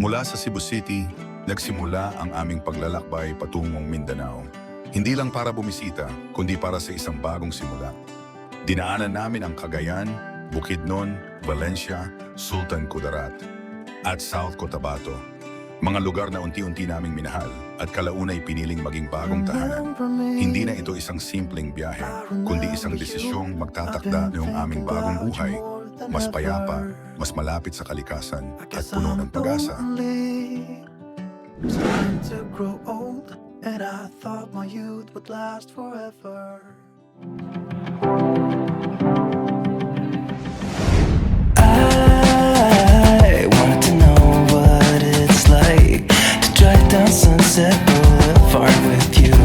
Mula sa Cebu City, nagsimula ang aming paglalakbay patungong Mindanao. Hindi lang para bumisita, kundi para sa isang bagong simula. Dinaanan namin ang Cagayan, Bukidnon, Valencia, Sultan Kudarat, at South Cotabato. Mga lugar na unti-unti naming minahal at kalaunay piniling maging bagong tahanan. Hindi na ito isang simpleng biyahe, kundi isang desisyong magtatakda ng aming bagong buhay. Mas payapa, mas malapit sa kalikasan at puno ng pag-asa. To grow old, and I thought my youth would last forever. I wanted to know what it's like to drive down Sunset Boulevard with you.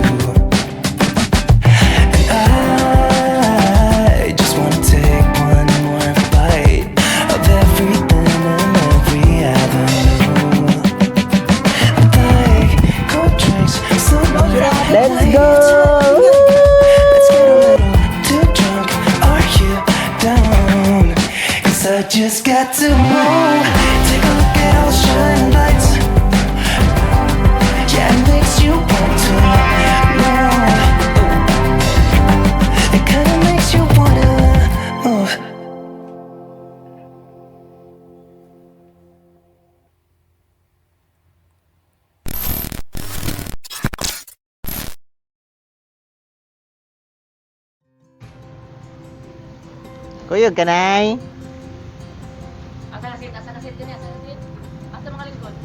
And I just want to take one more bite of everything and every avenue. Like cold drinks, some of it. Let's go! Let's get a little too drunk. Are you down? 'Cause I just got to know. Take a look at all the shining lights. Yeah, it makes you want to know. It kinda makes you wanna. Oh. Kuyog ka nay. Asa na sit din, asa na sit. Asa mga lingkod?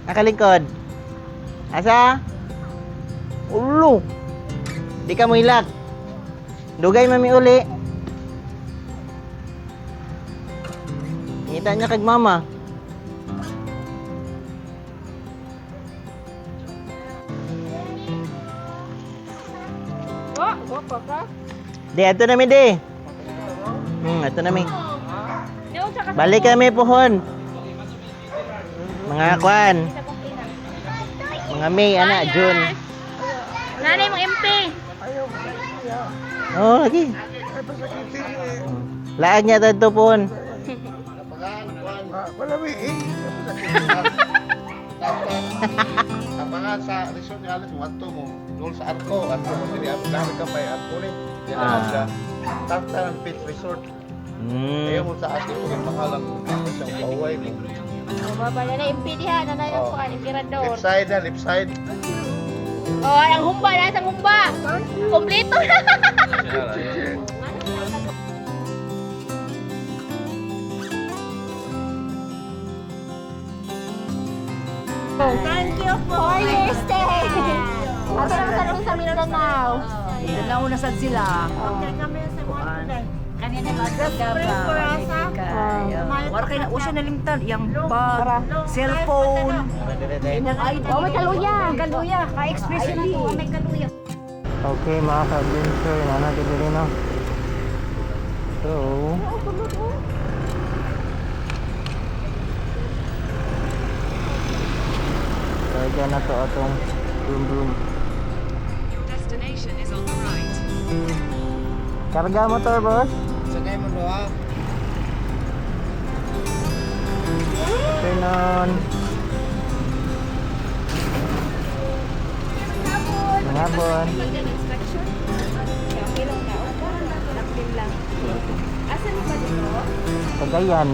Nakalingkod. Asa? Ulo. Di ka mo ilak. Dugay mami uli. Ngita niya kag mama. Gopo ka? Di, ato na mi di. Ato na mi. Balik kami pohon. Mga kwan. Mga May, ana, June. Nanay mong MP. Oh, lagi. Laag niya dito pohon. Kapangan sa resort ni Alis, wanto mo, doon sa Arco, at mo sini ang dami ka pa Arco ni. Yan ang siya. Tartaran Beach Resort. Kaya mo sa atin mo yung makalang isang pauway mo. Baba na MP diha, nanay ang kuan, emperador. Left side na, left side. Oh, ang humba, nasa humba. Kompleto na. Thank you for your stay. Asa na sa sa Mindanao? Mindanao na sad sila. Kanina ba sa Wala kayo na usya nalimtan yang bag, cellphone, inang ID. Oh, may kaluya. Kaluya, ka-expressionally. May kaluya. Okay, mga ka-adventure, nanagin din no. So, kaya na to atong broom broom. Destination is on the right. Karga motor, boss. Sagay mo doa. Turn on. Mangabon. Asan ba dito? Cagayan.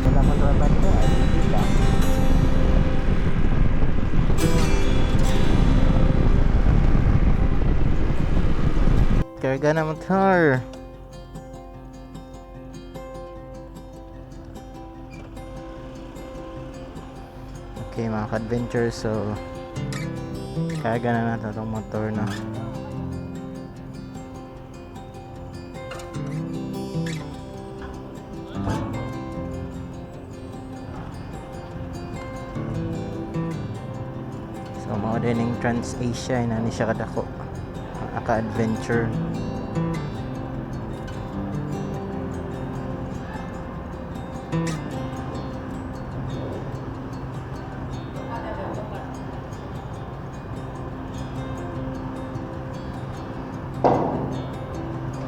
Wala man raw banda, ay kita. Karga na motor. Okay mga ka-adventure, so karga na natin itong motor na. So mao din yung Trans-Asia, inani siya kadako. Aka-adventure.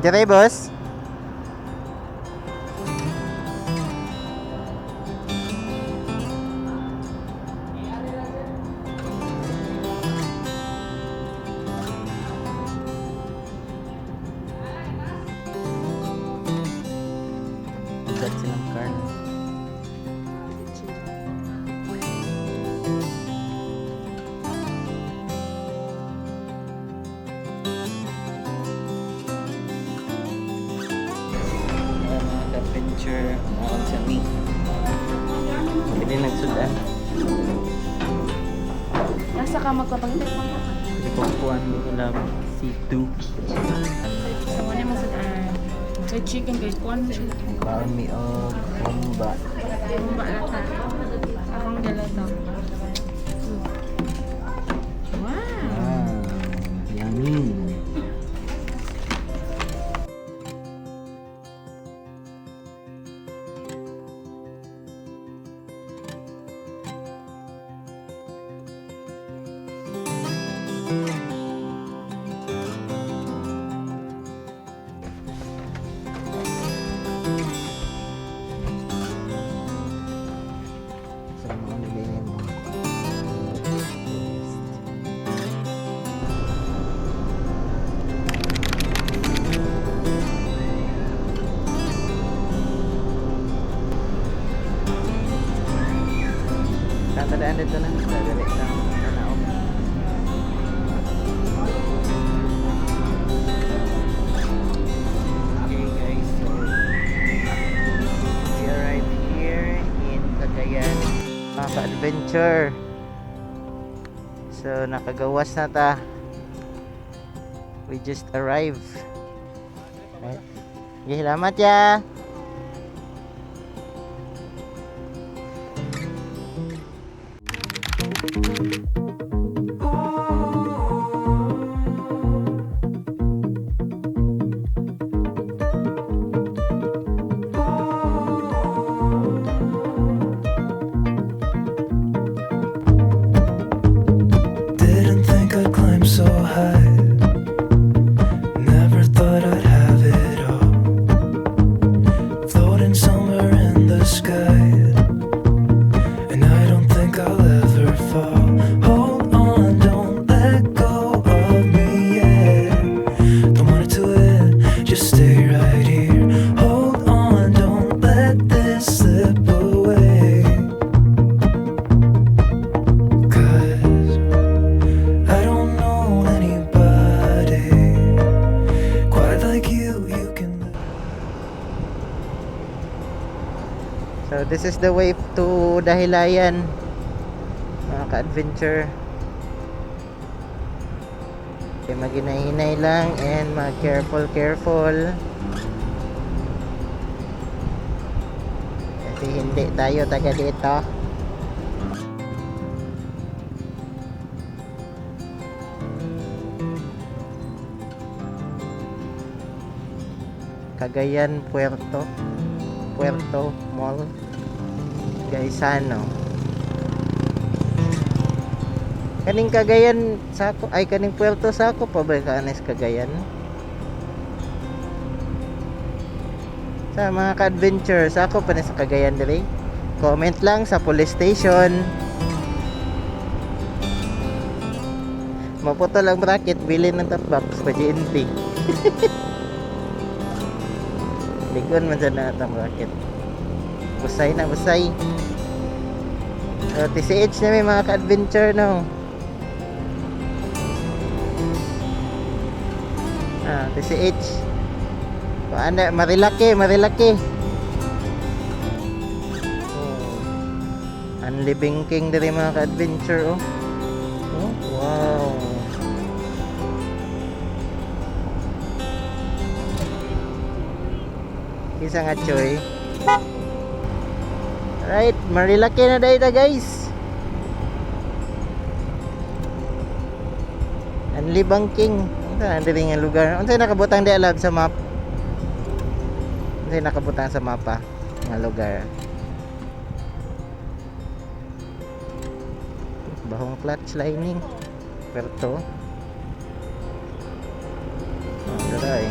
Dire, boss. Agad silang car. Mga adventure, mga kami. Pwede nagsudan. Nasa ka magpapagdit mo. Ikukuhan mo lang C2. Sa mo naman sa kay chicken kay kwan Army of Bomba. ba lata. Akong dalata. Wow. Yummy. Sa mga nilagay mo. Tatadaan dito na. Dadali sa tanaw. Okay guys, so we arrived here in Cagayan. Mga ka-adventure. So nakagawas na ta. We just arrived. Right? Okay, salamat ya. Didn't think I'd climb so high. Never thought I'd have it all. Floating somewhere in the sky. And I don't think I'll ever fall. Hold on, don't let go of me yet. Don't want it to end, just stay right here. Hold on, don't let this slip away. 'Cause I don't know anybody quite like you. You can. So this is the way to Dahilayan, mga ka-adventure. Okay, maghinay-hinay lang and mag-careful. Kasi hindi tayo taga dito. Cagayan, Puerto Mall, Gaisano. Kaning Cagayan sako ay kaning Puerto sako pa ba kanis Cagayan? Sa mga ka-adventure, sako pa ni sa Cagayan diri. Comment lang sa police station. Maputo lang bracket, bilhin ng top box pa GNT. Ligon man dyan na itong bracket. Busay na busay. So, TCH na may mga ka-adventure no. TCH. Paano, marilaki. Unliving King dari mga ka-adventure oh. Oh, wow. Isa nga choy. Right, marilaki na dahil guys. Unliving King. Unsa na diri nga lugar? Unsa nakabutang di alam sa map? Unsa nakabutang sa mapa nga lugar? Bahong clutch lining. Perto. Daray.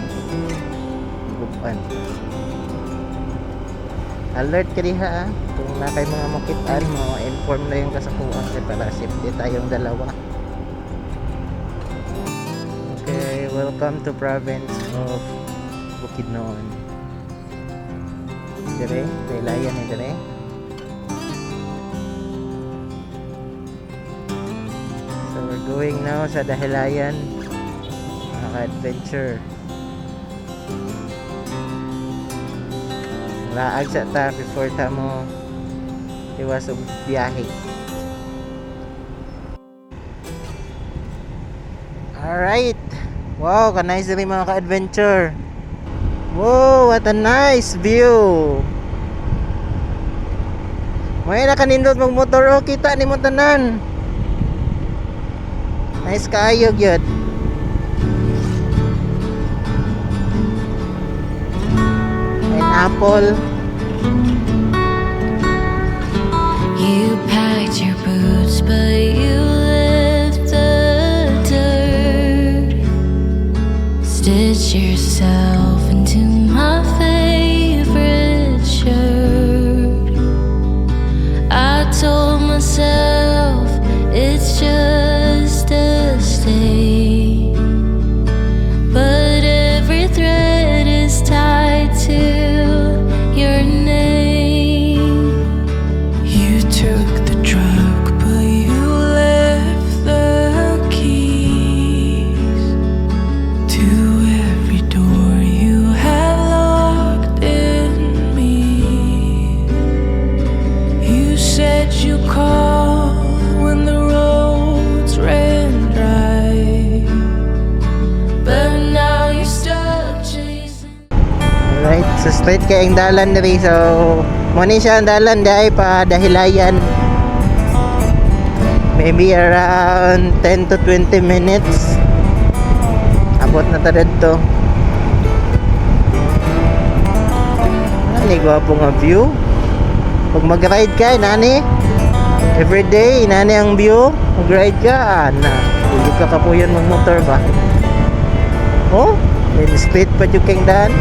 alert ka diha kung na kay mga makitaan mo, inform na yung kasakuan kay para safety tayong dalawa. Okay, welcome to province of Bukidnon. Dire, Daylayan ni dire. So we're going now sa Dahilayan, mga adventure. Laag sa ta before ta mo iwas og biyahe. Alright. Wow, ka-nice rin mga ka-adventure. Wow, what a nice view. May nakanindot mag-motor o kita ni mo tanan. Nice kaayog yun. Pineapple. You packed your boots, but you left the dirt. Stitch yourself into my favorite shirt. I told myself it's just a stain, but every thread is tied to your name. You took the truck, but you left the keys to every door you have locked in me. You said you call when the roads ran dry, but now you're stuck chasing. Alright, so straight kayong dalan diri. So, muna siya ang dalan dahil pa Dahilayan. Maybe around 10 to 20 minutes. Abot na ta dito. Nani, gwapo nga view. Pag mag-ride ka, nani, everyday, nani ang view. Mag-ride ka, na. Hindi ka kapuyan mag-motor ba? Oh, then straight pa yung kayong daan.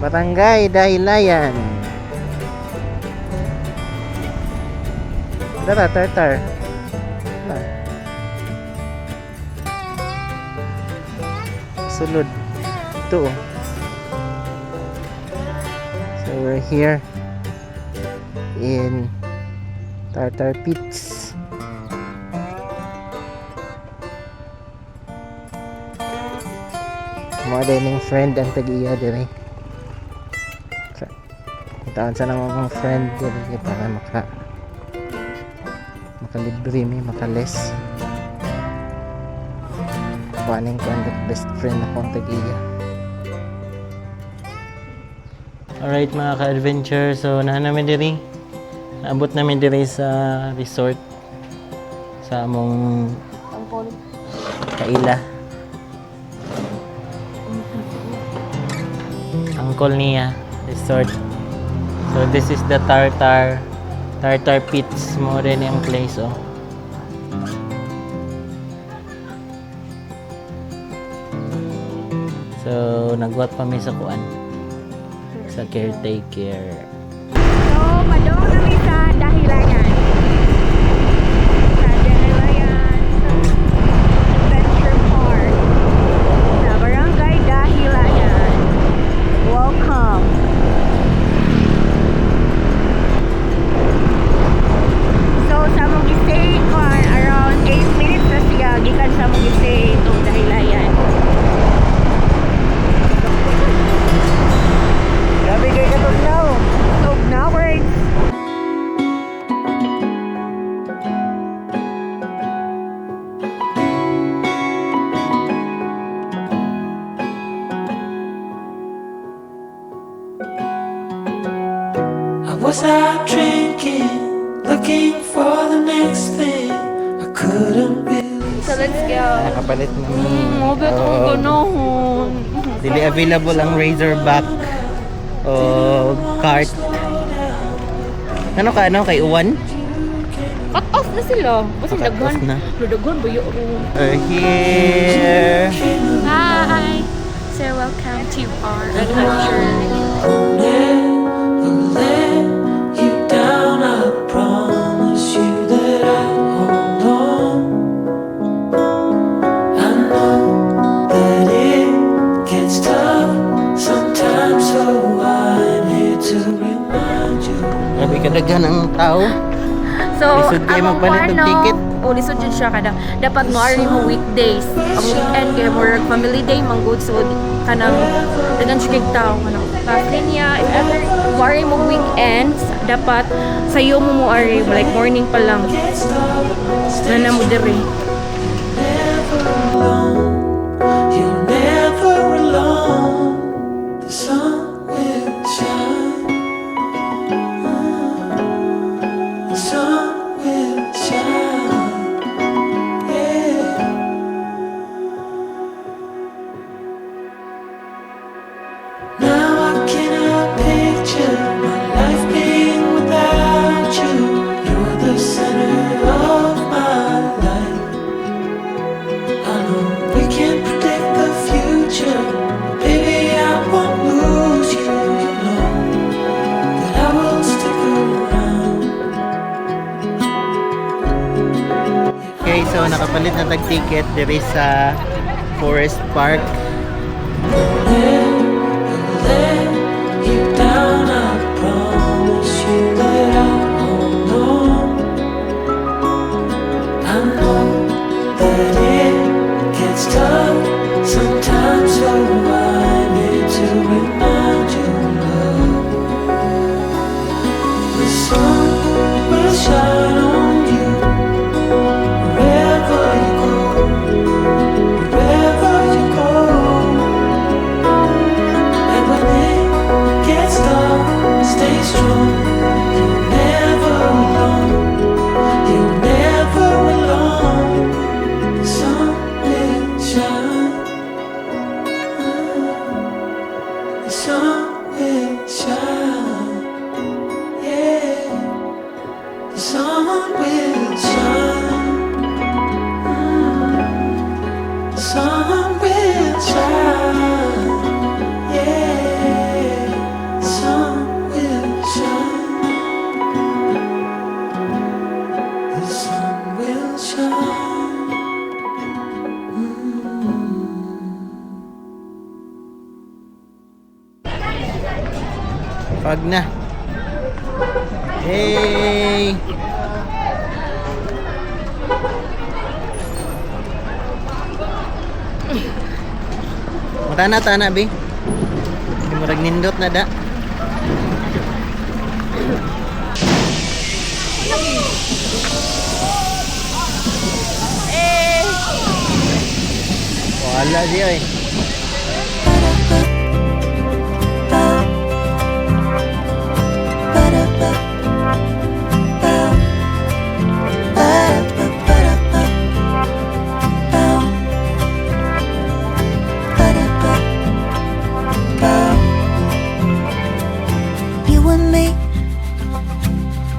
Barangay Dahilayan. Tara, tartar. Sulod. Ito. So we're here in Tartar Pits. Mga dining friend ang tag-iya dire. Taon sa naman mga friend dire para makalibre mi, makales. Kuaning ko ang best friend akong tag-iya. Alright mga ka-adventure, so namin diri. Naabot namin diri sa resort sa among kaila. Angkol niya resort. So this is the Tartar Pits mo rin yung place oh. So nagwat pa mi sa kuan sa caretaker. So, madong kami sa Dahilayan. Sa Dahilayan Adventure Park. Sa Barangay Dahilayan. Welcome. So, sa mong stay kuan around 8 minutes na siya gikan sa mong stay itong Dahilayan. Grabe kayo katugnaw. So, now we're Was I drinking, looking for the next thing? I couldn't really. So let's go. Nakapalit na ni. Mabi akong ganoon. Dili available ang Razorback o cart. Ano ka, ano? Kay Uwan? Cut off na sila. Kasi Cut off na. daghan ba yun? We're here. Hi! So welcome to our adventure. Never let you down. I promise you that I'll hold on. I know that it gets tough sometimes, so I'm here to remind you. Grabe kadaghan ang tao. So, Lisod kayo among magpalit ng kwarno, ticket. lisod dyan siya kada. Dapat maari mo weekdays. Ang weekend kaya more family day man good so kanang dagan siya kay tao kanang kasi niya if ever maari mo weekends dapat sayo mo ari like morning pa lang. Na mo dire. You're never alone. The sun will shine. The sun will shine. Yeah. Now I cannot picture my life being without you. You're the center of my life. I know we can't predict the future. Baby, I won't lose you. You know that I will stick around. Okay, so nakapalit na tag-ticket diri sa Forest Park. Never let you down. I promise you that I'll hold on. I know that it gets tough sometimes, so I'm here to remind you, love. The sun will shine on you wherever you go, wherever you go. And when it gets dark, stay strong. You're never alone. You're never alone. The sun will shine. The sun will shine. Yeah. The sun will shine. The sun will shine. Yeah. The sun will shine. The sun will shine. Pag na. Hey! Tana-tana, Bi. Hindi mo nindot na da. Wala siya eh. You and me,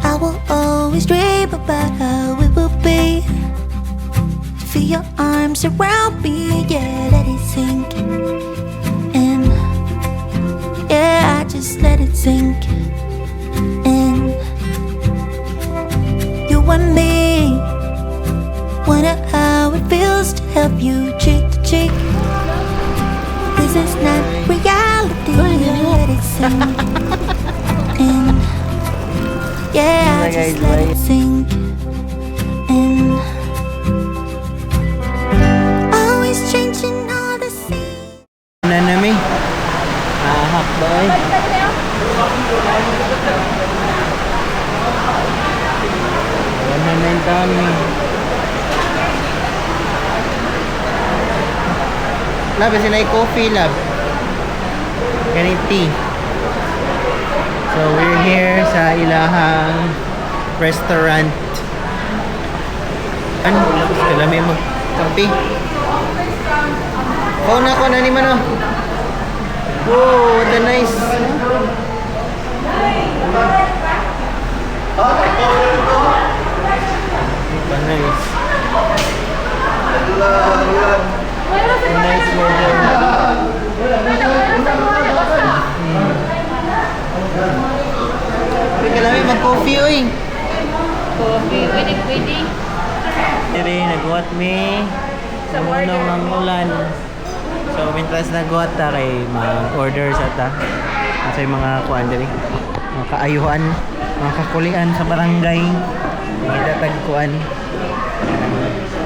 I will always dream about how it will be. Feel your arms around me, yeah, let it sink in. Yeah, I just let it sink in. You and me, wonder how it feels to have you cheek to cheek. This is not reality, let it sink in. Yeah, I just let it sink in. Always changing all the same. Na namin. Ahak ba eh. Wala na yung dami. Lab, kasi na coffee, lab. Ganit tea. So we're here sa ilahang restaurant. Ano? Kalami mo. Kampi. Oh, nako na ni Mano. Oh, what a nice. What a nice. Nice weather. Kalami mag-coffee, oy. Coffee, pwede. Dire, nagwat mi. Namunong ang ulan. So, mintras nagwat ta kay mag-order sa ta. Sa mga kuan diri. Mga kaayuhan, mga kakulian sa barangay. Mga datag kuan.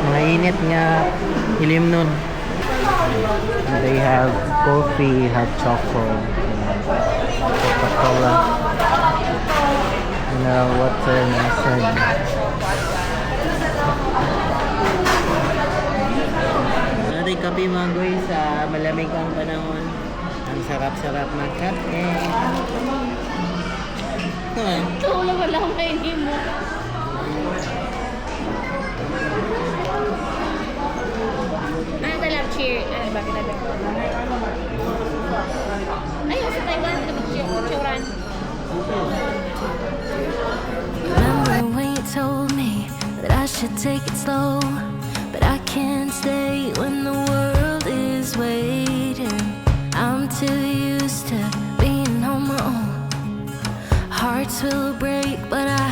Mga init nga ilimnod. They have coffee, have chocolate, Coca-Cola, and water and sun. Naray kape mga goy sa malamig ang panahon. Ang sarap-sarap ng kape. Tulog wala akong kainin mo. Ano talap cheer? Ano ba kita ba? Ayun, sa Taiwan, cheeran. Remember when you told me that I should take it slow, but I can't stay when the world is waiting. I'm too used to being on my own. Hearts will break, but I